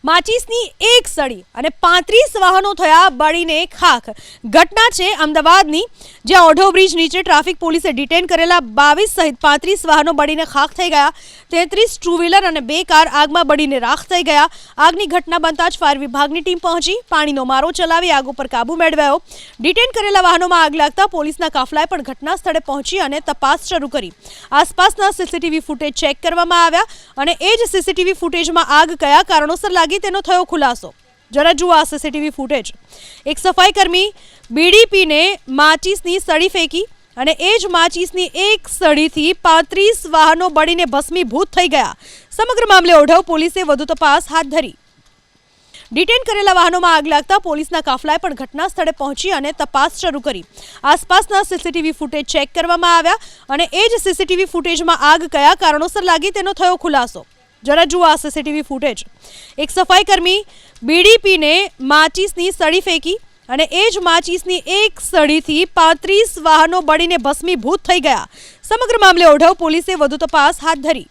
માચીસની એક સળી અને 35 વાહનો થયા બળીને ખાખ। ઘટના છે અમદાવાદની, જ્યાં ઓઢવબ્રિજ નીચે ટ્રાફિક પોલીસે ડિટેન કરેલા 22 સહિત 35 વાહનો બળીને ખાખ થઈ ગયા। 33 ટુ વ્હીલર અને 2 કાર આગમાં બળીને રાખ થઈ ગયા। આગની ઘટના બનતા જ ફાયર વિભાગની ટીમ પહોંચી પાણીનો મારો ચલાવી આગ ઉપર કાબુ મેળવ્યો। ડિટેન કરેલા વાહનોમાં આગ લાગતા પોલીસના કાફલાએ પણ ઘટના સ્થળે પહોંચી અને તપાસ શરૂ કરી। આસપાસના સીસીટીવી ફૂટેજ ચેક કરવામાં આવ્યા અને એ જ સીસીટીવી ફૂટેજમાં આગ કયા કારણોસર લાગી તેનો થયો ખુલાસો। જરા જુઓ આ સીસીટીવી ફૂટેજ। એક સફાઈ કર્મી બીડી પીને માચીસની સળી ફેંકી અને એ જ માચીસની એક સળીથી 35 વાહનો બળીને ભસ્મીભૂત થઈ ગયા। સમગ્ર મામલે ઓઢવ પોલીસે વધુ તપાસ હાથ ધરી। ડિટેન કરેલા વાહનોમાં આગ લાગતા પોલીસના કાફલાએ પણ ઘટના સ્થળે પહોંચી અને તપાસ શરૂ કરી। આસપાસના સીસીટીવી ફૂટેજ ચેક કરવામાં આવ્યા અને એ જ સીસીટીવી ફૂટેજમાં આગ કયા કારણોસર લાગી તેનો થયો ખુલાસો। જરા જુઓ આ સીસીટીવી ફૂટેજ। એક સફાઈ કર્મી બીડી પીને માચીસની સળી ફેંકી અને એ જ માચીસની એક સળીથી 35 વાહનો બળીને ભસ્મીભૂત થઈ ગયા। સમગ્ર મામલે ઓઢવ પોલીસે વધુ તપાસ હાથ ધરી।